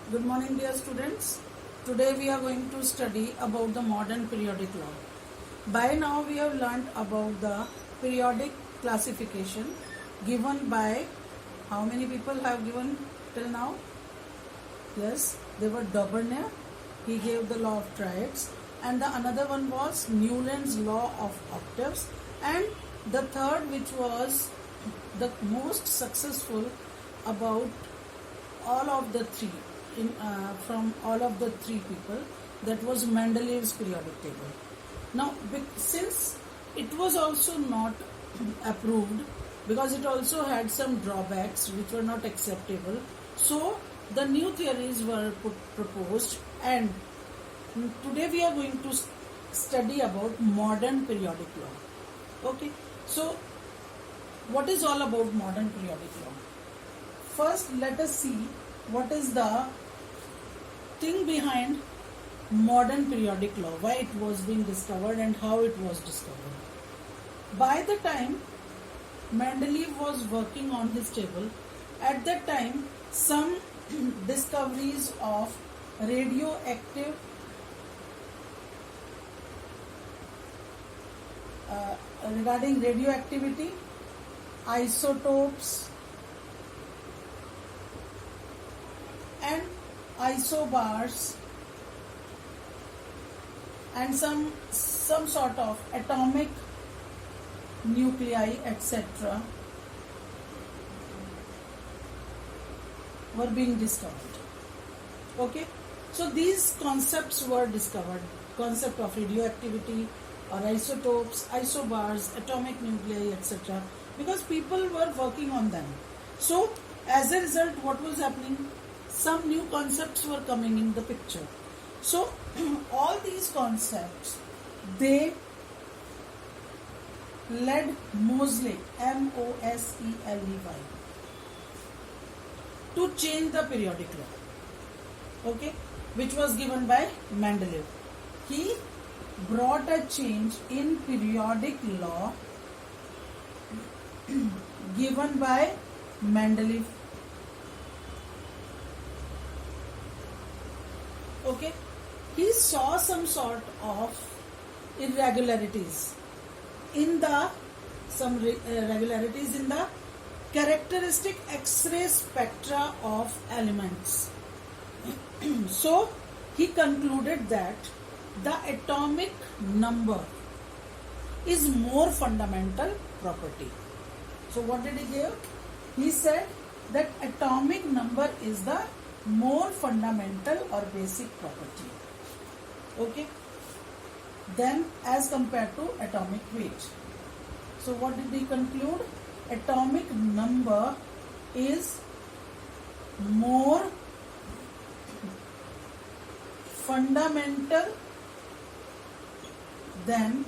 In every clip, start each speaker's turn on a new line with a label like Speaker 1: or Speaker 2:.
Speaker 1: Good morning, dear students. Today we are going to study about the modern periodic law. By now we have learnt about the periodic classification given by how many people have given till now? Yes, they were Dauberner. He gave the law of triads, and the another one was Newland's law of octaves, and the third, which was the most successful about all of the three from all of the three people, that was Mendeleev's periodic table. Now since it was also not approved because it also had some drawbacks which were not acceptable, so the new theories were proposed, and today we are going to study about modern periodic law. Okay, so what is all about modern periodic law? First, let us see what is the thing behind modern periodic law, why it was being discovered and how it was discovered. By the time Mendeleev was working on his table, at that time some discoveries of radioactive regarding radioactivity, isotopes and isobars and some sort of atomic nuclei, etc., were being discovered. Okay, so these concepts were discovered, concept of radioactivity or isotopes, isobars, atomic nuclei, etc., because people were working on them. So as a result, what was happening? Some new concepts were coming in the picture. So all these concepts, they led Moseley, Moseley, to change the periodic law, okay, which was given by Mendeleev. He brought a change in periodic law given by Mendeleev. Okay, he saw some sort of irregularities in the irregularities in the characteristic X-ray spectra of elements. So he concluded that the atomic number is more fundamental property. So what did he give? He said that atomic number is the more fundamental or basic property, okay, then as compared to atomic weight. So what did he conclude? Atomic number is more fundamental than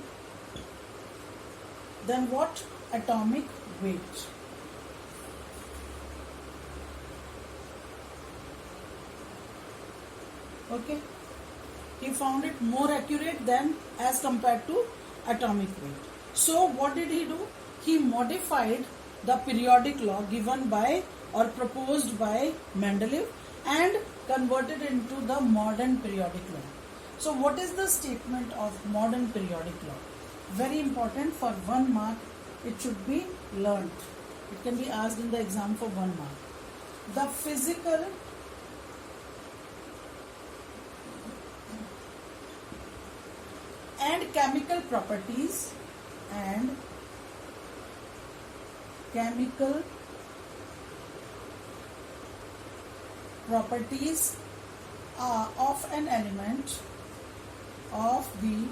Speaker 1: what? Atomic weight. Okay, he found it more accurate than as compared to atomic weight. So what did he do? He modified the periodic law given by or proposed by Mendeleev and converted into the modern periodic law. So what is the statement of modern periodic law? Very important. For 1 mark it should be learnt. It can be asked in the exam for 1 mark. The physical and chemical properties of an element, of the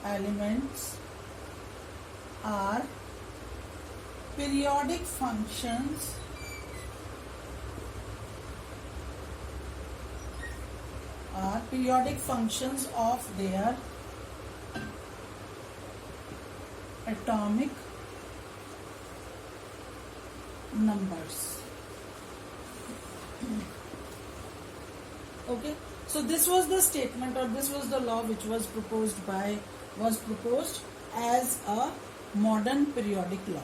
Speaker 1: elements, are periodic functions of their atomic numbers. Okay, so this was the statement, or this was the law which was proposed as a modern periodic law.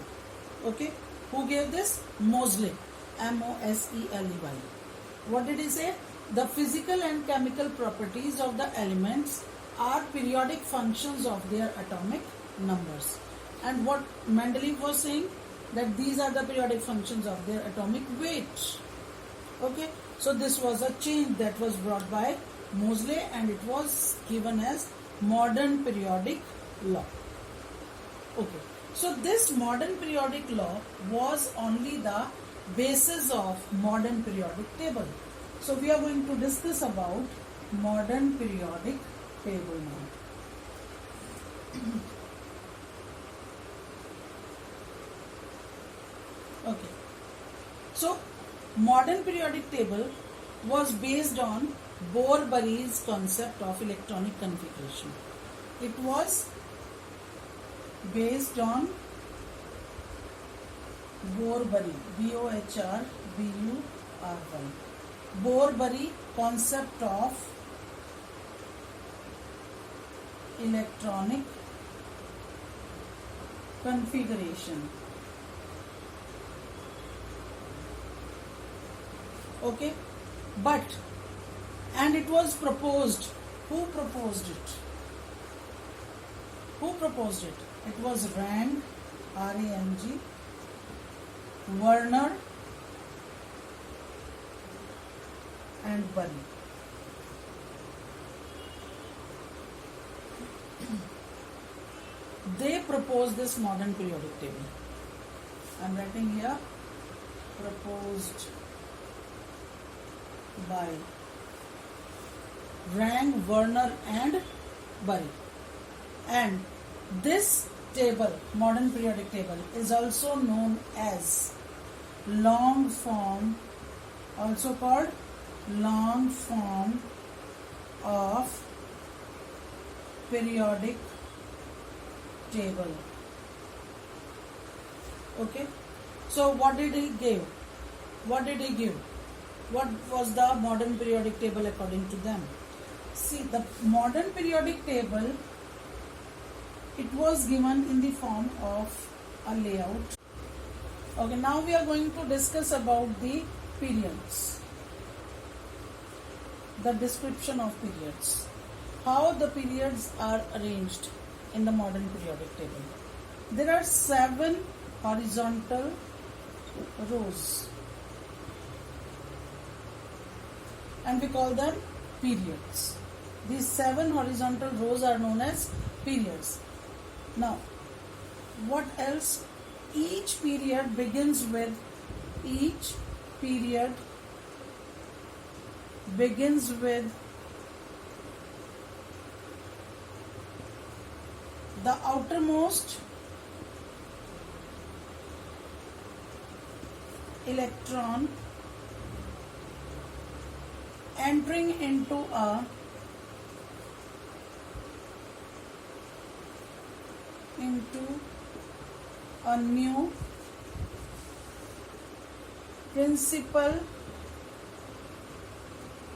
Speaker 1: Okay, who gave this? Moseley, Moseley. What did he say? the physical and chemical properties of the elements are periodic functions of their atomic numbers. And what Mendeleev was saying, that these are the periodic functions of their atomic weight. Okay, so this was a change that was brought by Moseley, and it was given as modern periodic law. Okay, so this modern periodic law was only the basis of modern periodic table. So we are going to discuss about modern periodic table now. Okay, so modern periodic table was based on Bohr-Bury's concept of electronic configuration. It was based on Bohr-Bury, B-O-H-R-B-U-R-Y, Bohr-Bury concept of electronic configuration. Okay, and it was proposed. Who proposed it? Who proposed it? It was Rang, R-A-N-G, Werner, and Bury. They proposed this modern periodic table. I am writing here, proposed by Rang, Werner, and Bury. And this table, modern periodic table, is also known as long form, also called long form of periodic table. Okay, so what did he give? What did he give? What was the modern periodic table according to them? See, the modern periodic table, it was given in the form of a layout. Okay, now we are going to discuss about the periods, the description of periods, how the periods are arranged in the modern periodic table. There are 7 horizontal rows, and we call them periods. These 7 horizontal rows are known as periods. Now, what else? Each period begins with the outermost electron entering into a new principal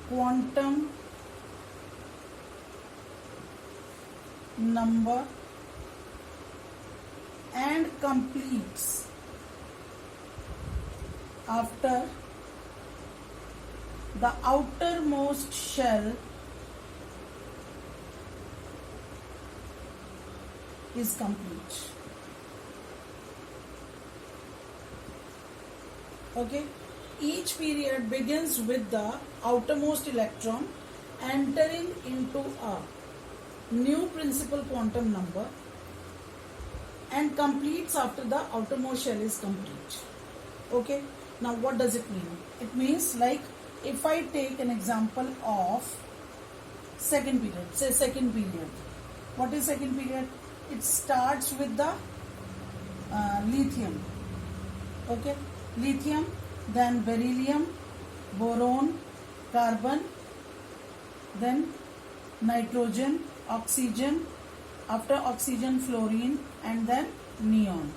Speaker 1: quantum number and completes after the outermost shell is complete. Okay, each period begins with the outermost electron entering into a new principal quantum number and completes after the outermost shell is complete. Okay, now what does it mean? It means, like, if I take an example of second period, say second period. What is second period? It starts with the lithium. Okay, lithium, then beryllium, boron, carbon, then nitrogen, oxygen, after oxygen fluorine, and then neon.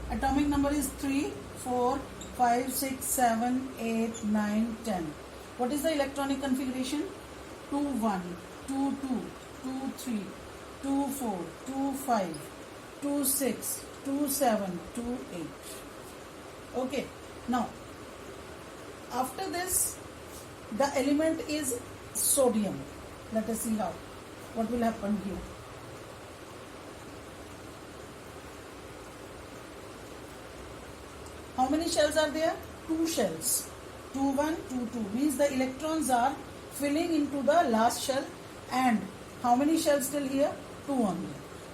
Speaker 1: Atomic number is 3, 4, 5, 6, 7, 8, 9, 10. What is the electronic configuration? 2, 1, 2, 2, 2, 3, 2, 4, 2, 5, 2, 6, 2, 7, 2, 8. Okay, now after this the element is sodium. Let us see how. What will happen here? How many shells are there? 2 shells. 2, 1, 2, 2. Means the electrons are filling into the last shell. And how many shells still here? 2 only.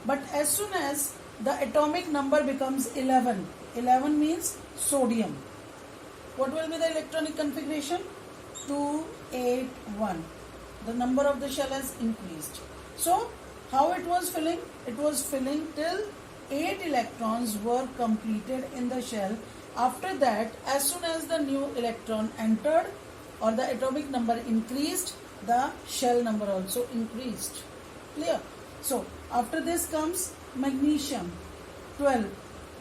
Speaker 1: But as soon as the atomic number becomes 11, 11 means sodium. What will be the electronic configuration? 2, 8, 1. The number of the shell has increased. So, how it was filling? It was filling till 8 electrons were completed in the shell. After that, as soon as the new electron entered or the atomic number increased, the shell number also increased. Clear? So, after this comes magnesium, 12,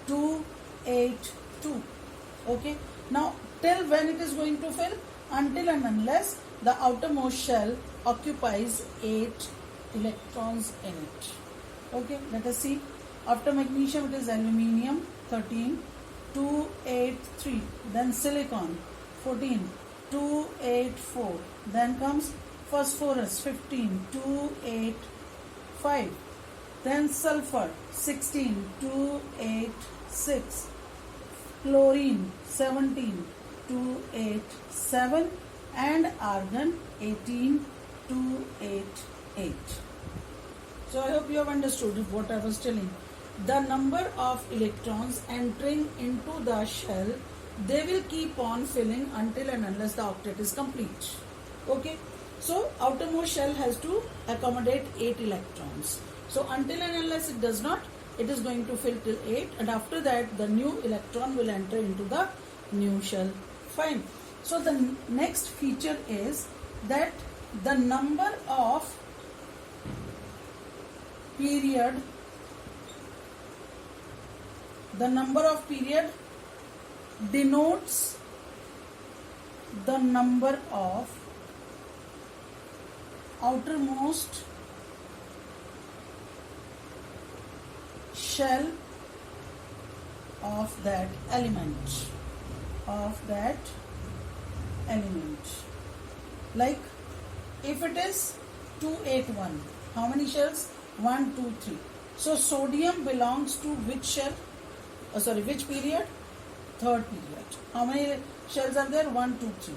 Speaker 1: 2, 8, 2. Okay. Now, till when it is going to fill? Until and unless the outermost shell occupies 8 electrons in it. Okay. Let us see. After magnesium, it is aluminium, 13, 2, 8, 3. Then silicon, 14, 2, 8, 4. Then comes phosphorus, 15, 2, 8, 5. Then sulfur, 16, 2, 8, 6. Chlorine, 17, 2, 8, 7. And argon, 18, 2, 8, 8. So I hope you have understood what I was telling. The number of electrons entering into the shell, they will keep on filling until and unless the octet is complete. Okay. So outermost shell has to accommodate 8 electrons. So until and unless it does not, it is going to fill till 8, and after that the new electron will enter into the new shell. Fine. So the next feature is that the number of period denotes the number of outermost shell of that element. Like if it is 281, how many shells? 1, 2, 3. So sodium belongs to which shell? Which period? Third period. How many shells are there? 1, 2, 3.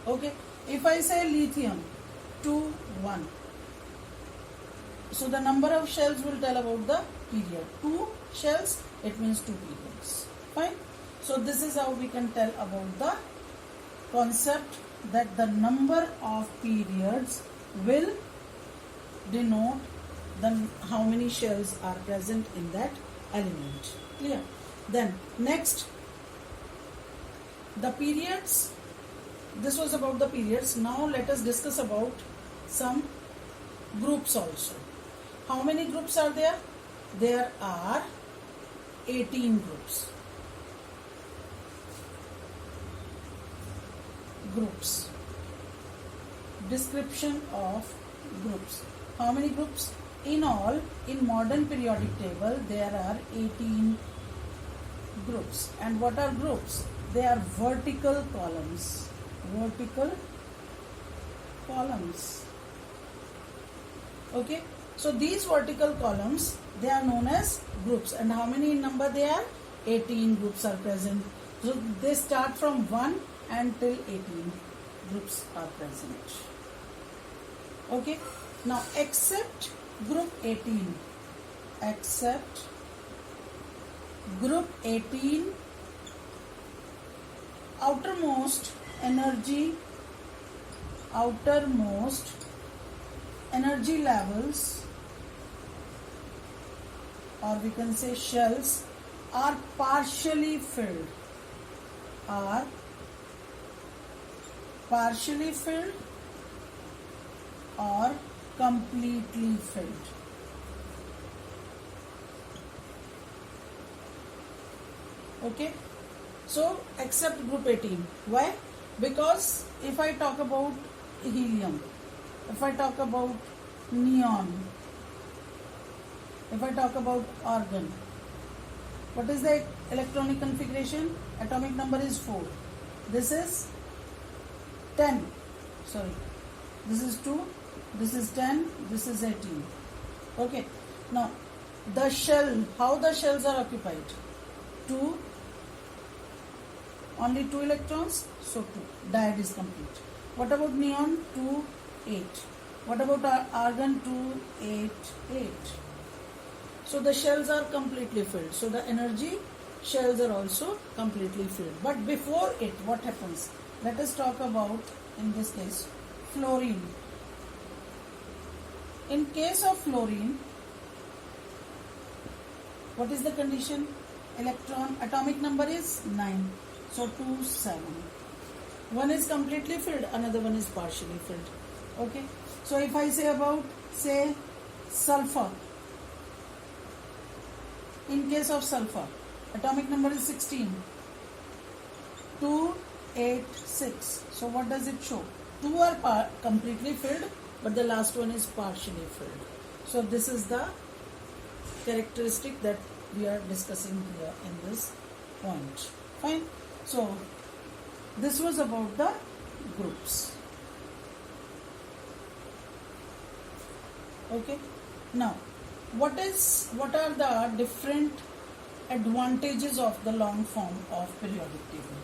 Speaker 1: Okay. If I say lithium, 2, 1. So the number of shells will tell about the period. 2 shells, it means 2 periods. Fine. So this is how we can tell about the concept that the number of periods will denote how many shells are present in that element. Clear? Then next, the periods. This was about the periods. Now let us discuss about some groups also. How many groups are there? There are 18 groups. Description of groups. How many groups? In all, in modern periodic table, there are 18 groups. And what are groups? They are vertical columns. Okay. So these vertical columns, they are known as groups. And how many in number they are? 18 groups are present. So they start from 1 until 18 groups are present. Okay. Now except group 18, outermost energy levels, or we can say shells, are partially filled or completely filled. Okay. So except group 18. Why? Because if I talk about helium, if I talk about neon, if I talk about argon, what is the electronic configuration? Atomic number is 4. This is 10. sorry, this is 2, this is 10, this is 18. Okay, now the shell, how the shells are occupied? 2, only 2 electrons, so 2, diode is complete. What about neon? 2, 8. What about argon? 2, 8, 8. So the shells are completely filled. So the energy shells are also completely filled. But before it, what happens? Let us talk about, in this case, fluorine. In case of fluorine, what is the condition? Electron, atomic number is 9. So 2, 7. One is completely filled, another one is partially filled. Okay. So if I say about, say, sulfur. In case of sulfur, atomic number is 16. 2, 8, 6. So what does it show? 2 are completely filled, but the last one is partially filled. So this is the characteristic that we are discussing here in this point. Fine. So this was about the groups. Okay. Now, what are the different advantages of the long form of periodic table?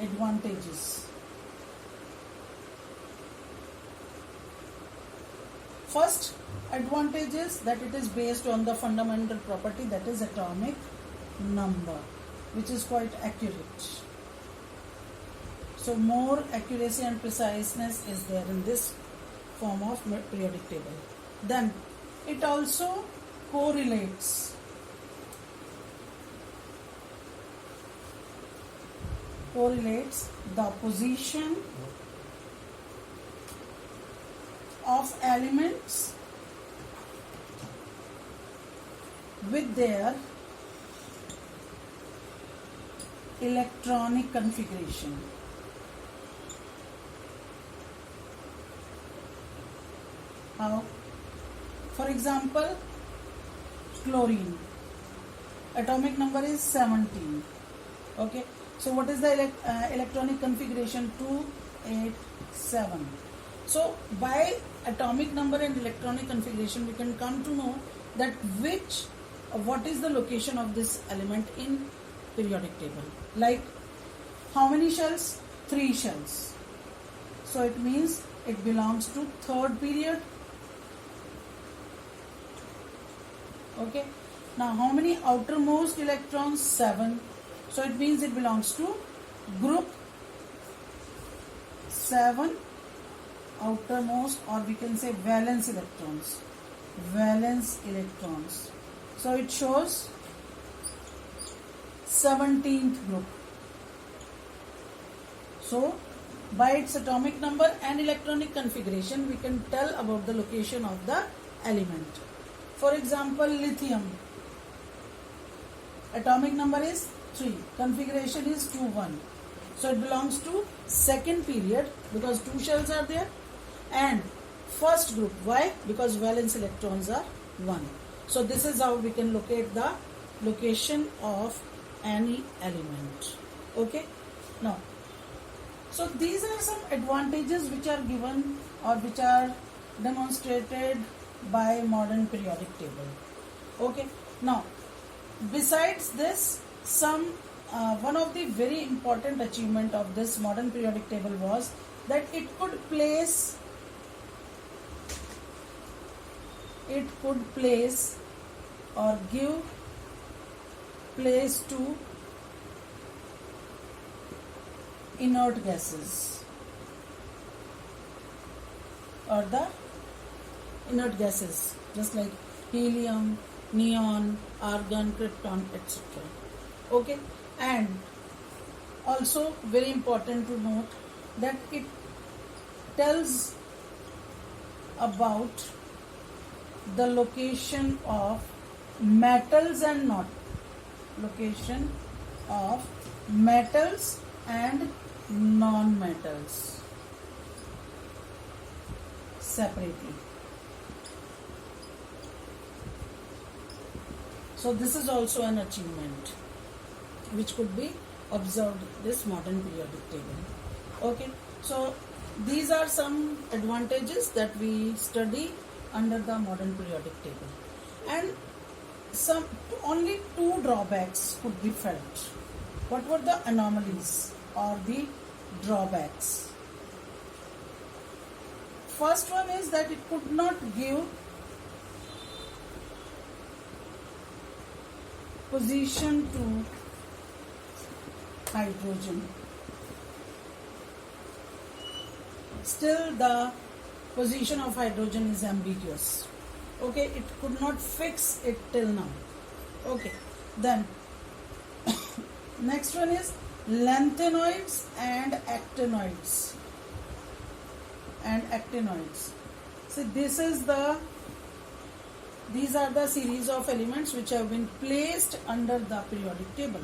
Speaker 1: Advantages. First advantage is that it is based on the fundamental property, that is atomic number, which is quite accurate. So more accuracy and preciseness is there in this form of periodic table. Then it also correlates the position of elements with their electronic configuration. How? For example, chlorine, atomic number is 17. Okay, so what is the electronic configuration? 2, 8, 7. So by atomic number and electronic configuration, we can come to know that what is the location of this element in periodic table. Like, how many shells? 3 shells. So it means it belongs to third period. Okay. Now, how many outermost electrons? 7. So it means it belongs to group 7 outermost, or we can say valence electrons. Valence electrons. So it shows 17th group. So by its atomic number and electronic configuration, we can tell about the location of the element. For example, lithium, atomic number is 3, configuration is 2, 1. So it belongs to second period because 2 shells are there, and first group. Why? Because valence electrons are 1. So this is how we can locate the location of any element. Okay. Now, so these are some advantages which are given or which are demonstrated by modern periodic table. Okay. Now, besides this, one of the very important achievement of this modern periodic table was that it could place or give place to inert gases, or the inert gases just like helium, neon, argon, krypton, etc. Okay, and also very important to note that it tells about the location of metals and not location of metals and non-metals separately. So this is also an achievement which could be observed in this modern periodic table. Okay. So these are some advantages that we study under the modern periodic table, and some only two drawbacks could be felt. What were the anomalies or the drawbacks? First one is that it could not give position to hydrogen. Still the position of hydrogen is ambiguous. Okay, it could not fix it till now. Okay, then next one is lanthanoids and actinoids. So these are the series of elements which have been placed under the periodic table.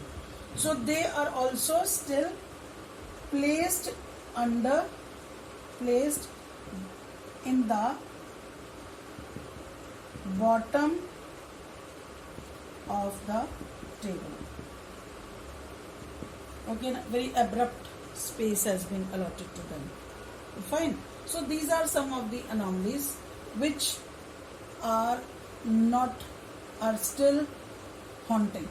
Speaker 1: So they are also still placed in the bottom of the table. Okay, very abrupt space has been allotted to them. Fine. So these are some of the anomalies which are still haunting.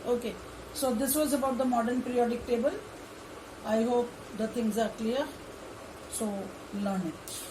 Speaker 1: Okay, so this was about the modern periodic table. I hope the things are clear. So learn it.